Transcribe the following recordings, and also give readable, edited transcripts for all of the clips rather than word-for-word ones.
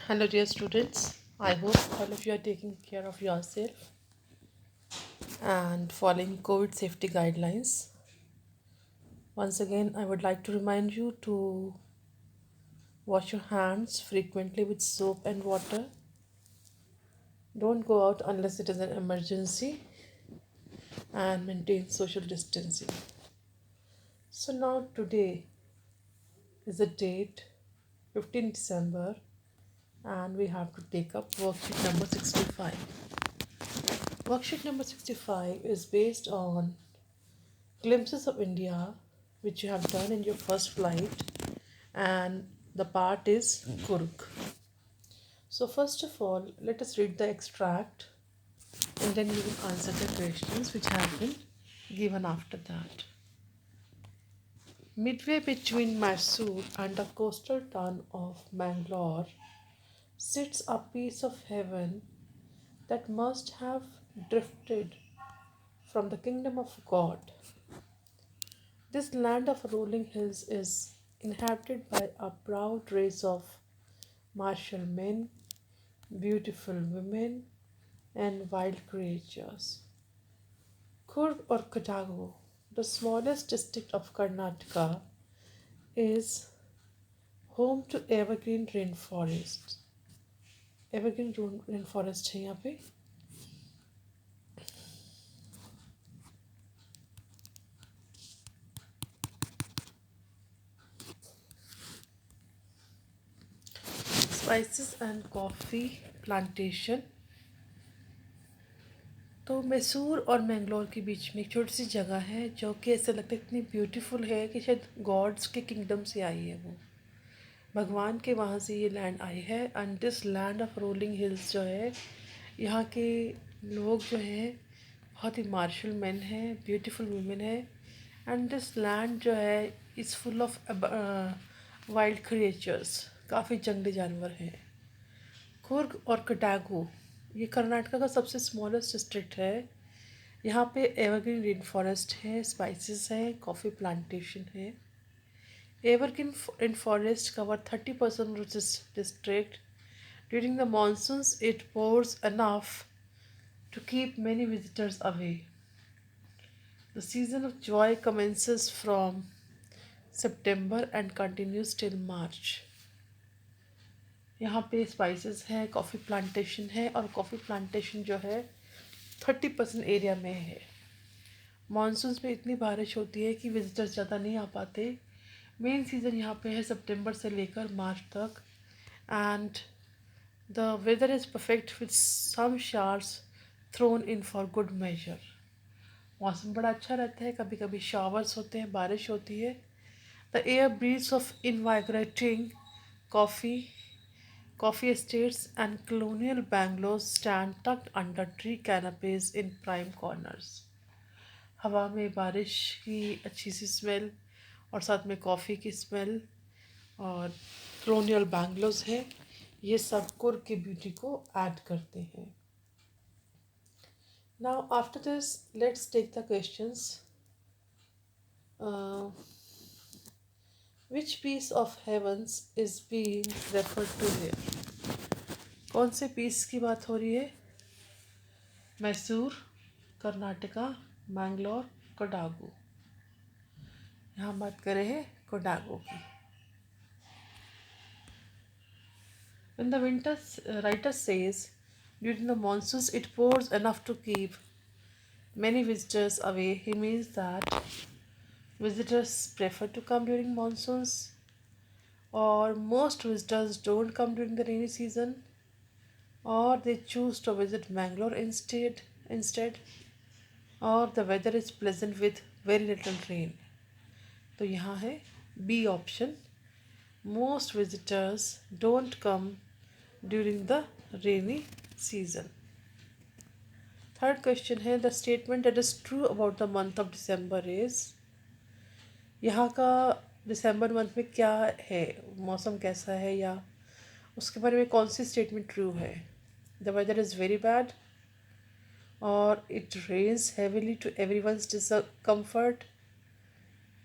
Hello, dear students. I hope all of you are taking care of yourself and following COVID safety guidelines. Once again, I would like to remind you to wash your hands frequently with soap and water. Don't go out unless it is an emergency and maintain social distancing. So, now today is the date 15 December and we have to take up worksheet number 65. Worksheet number 65 is based on glimpses of India, which you have done in your first flight, and the part is Kurg. So, first of all, let us read the extract and then you will answer the questions which have been given after that. Midway between Mysore and the coastal town of Mangalore sits a piece of heaven that must have drifted from the kingdom of God. This land of rolling hills is inhabited by a proud race of martial men, beautiful women, and wild creatures. Kurg or Kodagu, the smallest district of Karnataka, is home to evergreen rainforest. Evergreen rainforest है यहाँ पे. Spices and coffee plantation. तो मैसूर और मैंगलोर के बीच में एक छोटी सी जगह है जो कि ऐसा लगता है इतनी ब्यूटीफुल है कि शायद गॉड्स के किंगडम से आई है वो. भगवान के वहाँ से ये लैंड आई है. And this land of rolling hills जो है, यहाँ के लोग जो हैं बहुत ही मार्शल मैन हैं, ब्यूटीफुल वुमेन है. एंड दिस लैंड जो है is full of wild creatures, काफ़ी जंगली जानवर हैं. कुर्ग और कटागू ये कर्नाटका का सबसे स्मॉलेस्ट डिस्ट्रिक्ट है. यहाँ पे एवरग्रीन रेन फॉरेस्ट है, स्पाइसेस है, कॉफ़ी प्लांटेशन है. Evergreen rainforest cover 30% of this district. During the monsoons, it pours enough to keep many visitors away. The season of joy commences from September and continues till March. यहाँ पे spices है, coffee plantation है, और coffee plantation जो है 30% area में है. Monsoons में इतनी बारिश होती है कि विजिटर्स ज़्यादा नहीं आ पाते. मेन सीज़न यहाँ पे है सितंबर से लेकर मार्च तक. And the weather is perfect with some showers thrown in for good measure. मौसम बड़ा अच्छा रहता है, कभी कभी शावर्स होते हैं, बारिश होती है. The air breeze of invigorating coffee estates and colonial bungalows stand tucked under tree canopies in prime corners. हवा में बारिश की अच्छी सी स्मेल और साथ में कॉफ़ी की स्मेल और colonial bungalows है, ये सब कुर्ग की ब्यूटी को ऐड करते हैं. Now after this, let's take the questions. Which piece of heavens is being referred to here? कौन से पीस की बात हो रही है? मैसूर, कर्नाटका, मैंगलोर, कोडागू. यहाँ बात कर रहे हैं कोडागू की. When the winter writer says during the monsoons it pours enough to keep many visitors away, he means that visitors prefer to come during monsoons, or most visitors don't come during the rainy season, or they choose to visit Mangalore instead, or the weather is pleasant with very little rain. तो यहाँ है B option, most visitors don't come during the rainy season. Third question है the statement that is true about the month of December is. यहाँ का दिसंबर month में क्या है, मौसम कैसा है, या उसके बारे में कौन सी स्टेटमेंट ट्रू है? The weather is very bad, और it rains heavily to every once discomfort,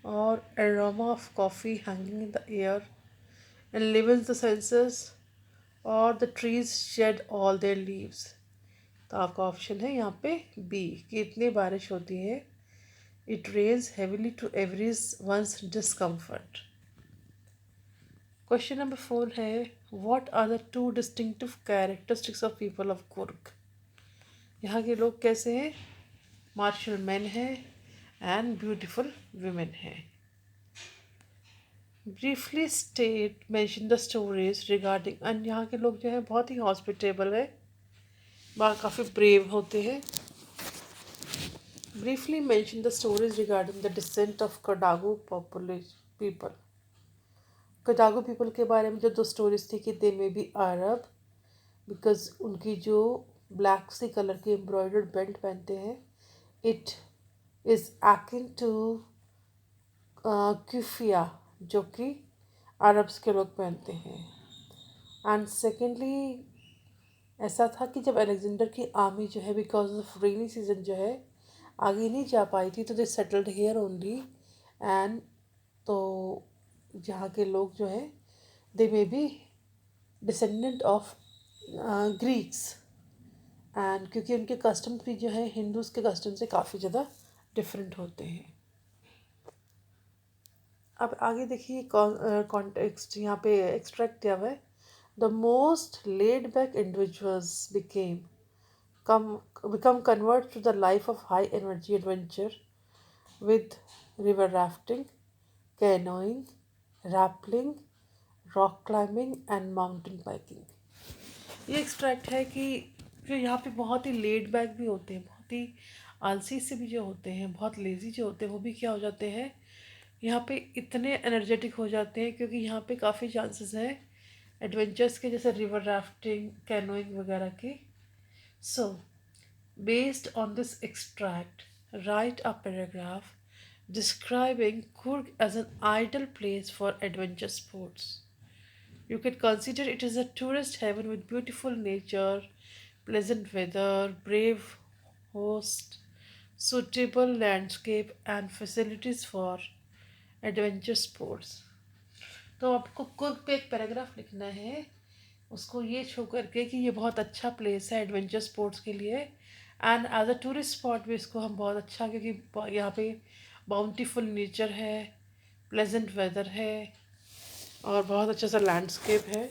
or aroma of coffee hanging in the air enlivens the senses, और the trees shed all their leaves. तो आपका option है यहाँ पे B, कि इतनी बारिश होती है, it rains heavily to every once discomfort. Question number 4 है, what are the two distinctive characteristics of people of Coorg. यहाँ के लोग कैसे हैं? मार्शल मैन है एंड ब्यूटीफुल वुमेन है। Briefly state mention the stories regarding, and यहाँ के लोग जो है बहुत ही हॉस्पिटेबल है, काफ़ी ब्रेव होते हैं। Briefly mention the stories regarding the descent of Kodagu people. Kodagu people के बारे में जो दो स्टोरीज थी कि दे मे बी अरब, बिकॉज उनकी जो ब्लैक सी कलर की एम्ब्रॉयडर्ड बेल्ट पहनते हैं, इट इज़ akin टू क्यूफिया, जो कि अरब्स के लोग पहनते हैं। एंड सेकेंडली ऐसा था कि जब अलेक्जेंडर की आर्मी जो है बिकॉज ऑफ रेनी सीजन जो है आगे नहीं जा पाई थी, तो they settled here only. And तो यहाँ के लोग जो है they may be descendant of Greeks, and क्योंकि उनके कस्टम्स भी जो है हिंदूज के कस्टम से काफ़ी ज़्यादा डिफरेंट होते हैं। अब आगे देखिए कॉन्टेक्स्ट यहाँ पे एक्सट्रैक्ट किया हुआ है। The most laid back individuals become convert to the life of high energy adventure with river rafting, canoeing, rappelling, rock climbing and mountain biking. ये एक्सट्रैक्ट है कि जो यहाँ पे बहुत ही लेड बैक भी होते हैं, बहुत ही आलसी से भी जो होते हैं, बहुत लेज़ी जो होते हैं, वो भी क्या हो जाते हैं, यहाँ पे इतने एनर्जेटिक हो जाते हैं, क्योंकि यहाँ पे काफ़ी चांसेस हैं एडवेंचर्स के, जैसे रिवर राफ्टिंग, कैनोइंग वगैरह की। So based on this extract, write a paragraph describing Kurg as an ideal place for adventure sports. You can consider it as a tourist haven with beautiful nature, pleasant weather, brave host, suitable landscape, and facilities for adventure sports. तो आपको कुर्ग पे एक paragraph लिखना है, उसको ये show करके कि ये बहुत अच्छा प्लेस है एडवेंचर स्पोर्ट्स के लिए, and as a tourist spot भी इसको हम बहुत अच्छा, क्योंकि यहाँ पे बाउंटीफुल नेचर है, प्लेजेंट वेदर है, और बहुत अच्छा सा लैंडस्केप है।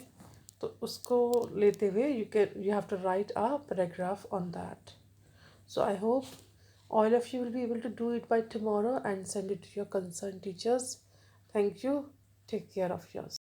तो उसको लेते हुए you have to write a paragraph on that. So I hope all of you will be able to do it by tomorrow and send it to your concerned teachers. Thank you. Take care of yourself.